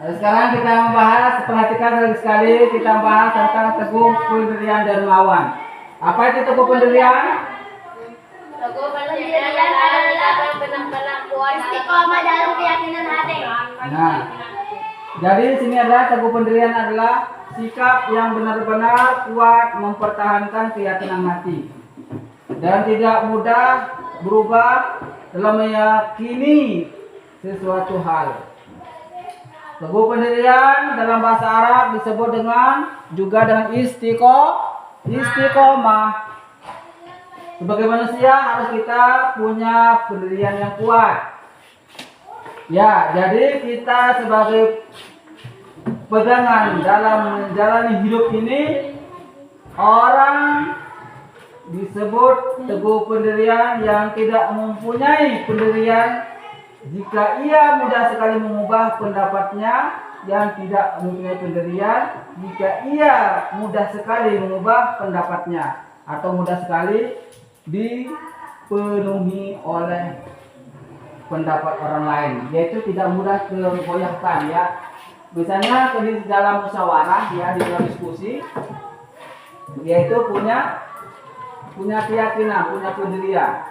Sekarang kita membahas, perhatikan sekali, kita membahas tentang teguh pendirian dermawan. Apa itu teguh pendirian? Teguh pendirian adalah benar-benar kuat istiqomah dalam keyakinan hati. Nah, jadi di sini adalah teguh pendirian adalah sikap yang benar-benar kuat mempertahankan keyakinan hati dan tidak mudah berubah dalam meyakini sesuatu hal. Teguh pendirian dalam bahasa Arab disebut juga dengan istiqomah. Sebagai manusia harus kita punya pendirian yang kuat. Ya, jadi kita sebagai pegangan dalam menjalani hidup ini, orang disebut teguh pendirian yang tidak mempunyai pendirian jika ia mudah sekali mengubah pendapatnya, yang tidak mempunyai pendirian jika ia mudah sekali mengubah pendapatnya atau mudah sekali dipenuhi oleh pendapat orang lain, yaitu tidak mudah tergoyahkan ya. Misalnya di dalam musyawarah ya, di dalam diskusi, yaitu punya keyakinan, punya pendirian,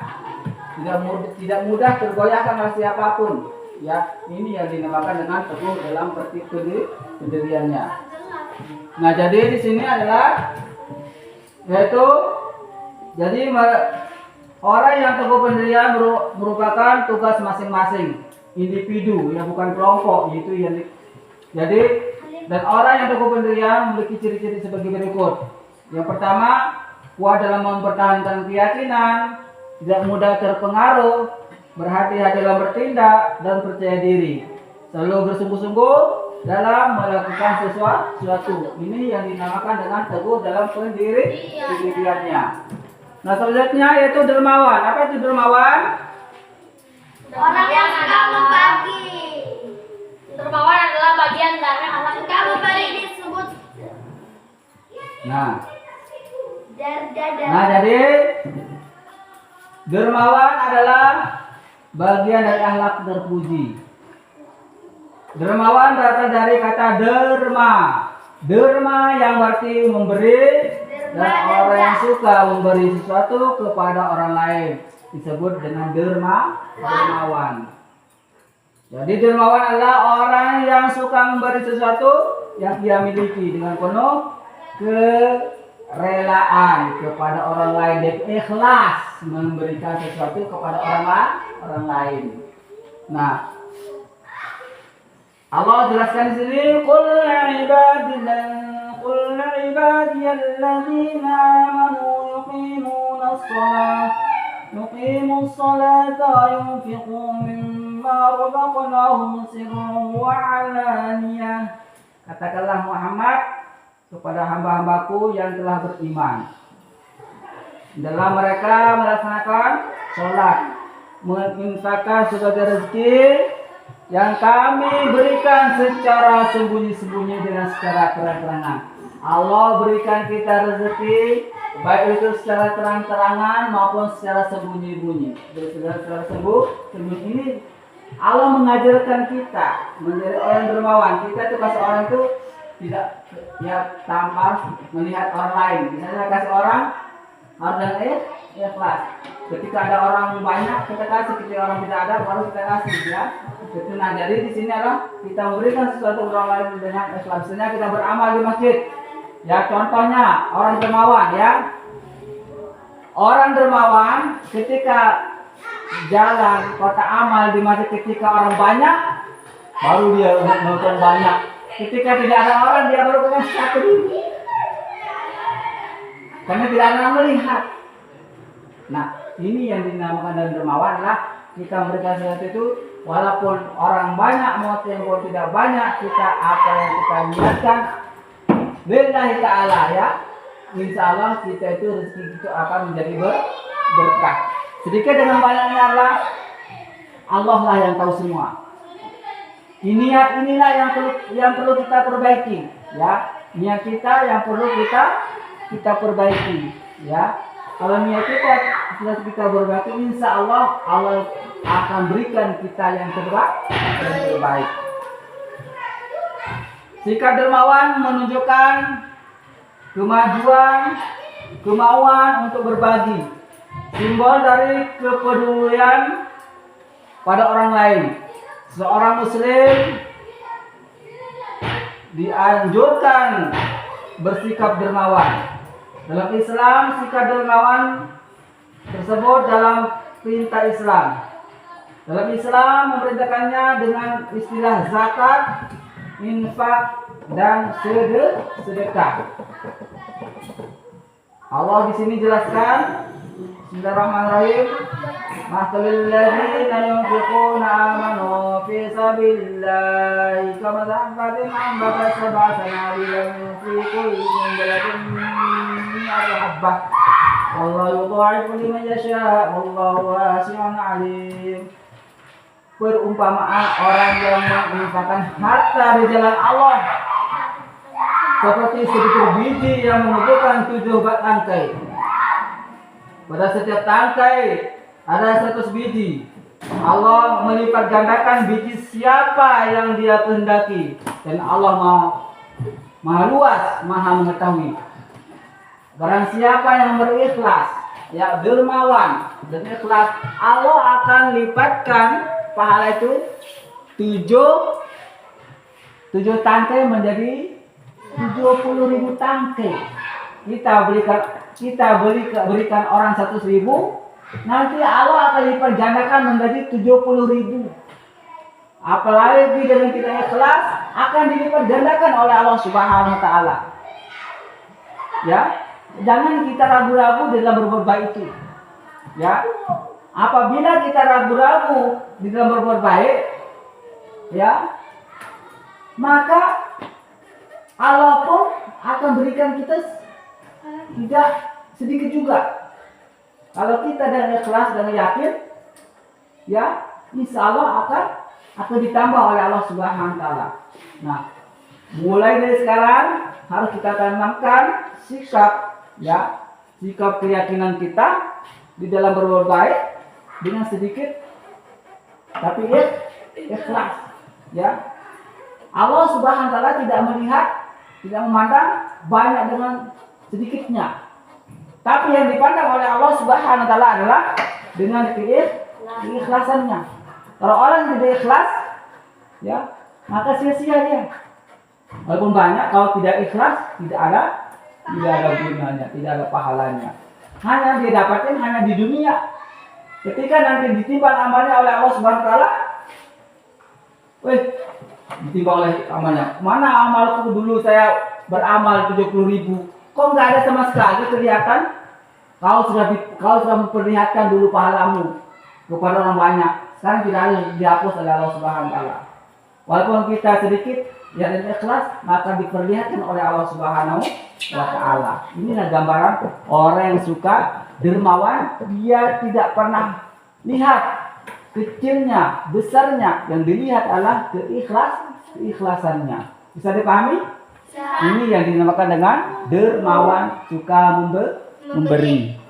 tidak mudah tergoyahkan oleh siapapun ya. Ini yang dinamakan dengan teguh dalam pendiriannya. Nah, jadi di sini adalah yaitu jadi orang yang teguh pendirian merupakan tugas masing-masing individu ya, bukan kelompok, yaitu yang jadi, dan orang yang teguh pendirian memiliki ciri-ciri sebagai berikut. Yang pertama, kuat dalam mempertahankan keyakinan, tidak mudah terpengaruh, berhati-hati dalam bertindak, dan percaya diri. Selalu bersungguh-sungguh dalam melakukan sesuatu. Ini yang dinamakan dengan teguh dalam pendiriannya. Nah, selanjutnya yaitu dermawan. Apa itu dermawan? Orang yang suka membagi. Dermawan adalah bagian dari alam suka membagi disebut. Nah, jadi dermawan adalah bagian dari akhlak terpuji. Dermawan berasal dari kata derma. Derma yang berarti memberi, dan orang yang suka memberi sesuatu kepada orang lain disebut dengan dermawan. Jadi dermawan adalah orang yang suka memberi sesuatu yang ia miliki dengan penuh kerelaan kepada orang lain, dan ikhlas memberikan sesuatu kepada orang lain. Nah, Allah jelaskan di sini, qul ibadiyalladzina amanu yuqimus salata wa yunfiqu mimma razaqnahum sirran wa alaniyah. Katakanlah Muhammad kepada hamba-hambaku yang telah beriman, dalam mereka melaksanakan sholat, menginfakkan sebagai rezeki yang kami berikan secara sembunyi-sembunyi dengan secara terang-terangan. Allah berikan kita rezeki baik itu secara terang-terangan maupun secara sembunyi-bunyi. Secara sembunyi ini Allah mengajarkan kita menjadi orang dermawan. Kita itu kasih orang itu tidak ya tanpa melihat orang lain. Misalnya kasih orang harus dengan ikhlas. Ketika ada orang banyak kita kasih, ketika orang tidak ada baru kita kasih ya. Nah, jadi di sini adalah kita memberikan sesuatu kepada orang lain dengan ikhlas. Misalnya kita beramal di masjid. Ya, contohnya orang dermawan ya. Orang dermawan ketika jalan kota amal di masjid, ketika orang banyak baru dia nonton banyak. Ketika tidak ada orang dia baru punya satu diri. Karena tidak ada yang melihat. Nah, ini yang dinamakan dan dermawan adalah kita memberikan sesuatu itu walaupun orang banyak maupun tidak banyak, kita apa yang kita niatkan lillahi ta'ala ya, insya Allah kita itu rezeki itu akan menjadi berkah. Sedikit dengan banyaknya adalah Allah lah yang tahu semua. Niat inilah yang perlu kita perbaiki ya. Niat kita yang perlu kita perbaiki ya. Kalau niat kita sudah kita perbaiki, insya Allah Allah akan berikan kita yang terbaik. Sikap dermawan menunjukkan kemajuan, kemauan untuk berbagi. Simbol dari kepedulian pada orang lain. Seorang muslim dianjurkan bersikap dermawan. Dalam Islam, sikap dermawan tersebut dalam perintah Islam. Dalam Islam memerintahkannya dengan istilah zakat, infak, dan sedekah. Allah di sini jelaskan, Bismillahirrahmanirrahim. Mathalul ladzina yunfiquna amanu fi sabilillahi kamathali anbatat sab'a sanabilan fi kulli sunbulatin mi'atu habbah. Wallahu yudha'ifu liman yasha' wallahu wasi'un 'alim. Perumpamaan orang yang menginfakkan harta di jalan Allah seperti sebutir biji yang mengumpulkan 7 bat tangkai. Pada setiap tangkai ada 100 biji. Allah melipat gandakan biji siapa yang dia kehendaki, dan Allah maha luas, maha mengetahui. Barang siapa yang berikhlas, ya dermawan dan ikhlas, Allah akan lipatkan pahala itu 7 tangkai menjadi 70.000 tangkai. Kita berikan orang 100.000, nanti Allah akan lipat gandakan menjadi 70.000. Apalagi dengan kita ikhlas akan dilipat gandakan oleh Allah Subhanahu wa taala. Ya, jangan kita ragu-ragu dalam berbuat baik itu. Ya. Apabila kita ragu-ragu di dalam berbuat baik, ya, maka Allah pun akan berikan kita tidak sedikit juga. Kalau kita dengan ikhlas dan yakin, ya, insya Allah akan ditambah oleh Allah Subhanahu wa taala. Nah, mulai dari sekarang harus kita tanamkan sikap, ya, sikap keyakinan kita di dalam berbuat baik dengan sedikit tapi ikhlas, ya. Allah Subhanahu wa taala tidak melihat, tidak memandang banyak dengan sedikitnya. Tapi yang dipandang oleh Allah Subhanahu wa taala adalah dengan keikhlasannya. Kalau orang tidak ikhlas, ya, maka sia-sia dia. Walaupun banyak, kalau tidak ikhlas tidak ada gunanya, tidak ada pahalanya. Hanya dia dapatin hanya di dunia. Ketika nanti ditimbang amalnya oleh Allah Subhanahu wa taala, ditimbang oleh amalnya. Mana amalku dulu saya beramal 70.000, kok nggak ada sama sekali kelihatan? Kau sudah memperlihatkan dulu pahalamu kepada orang banyak. Sekarang tidak harus dihapus oleh Allah Subhanahu wa taala. Walaupun kita sedikit yang ikhlas, maka diperlihatkan oleh Allah Subhanahu wa taala. Inilah gambaran orang yang suka dermawan. Dia tidak pernah lihat kecilnya, besarnya. Yang dilihat adalah keikhlasannya. Bisa dipahami? Ini yang dinamakan dengan dermawan, suka memberi.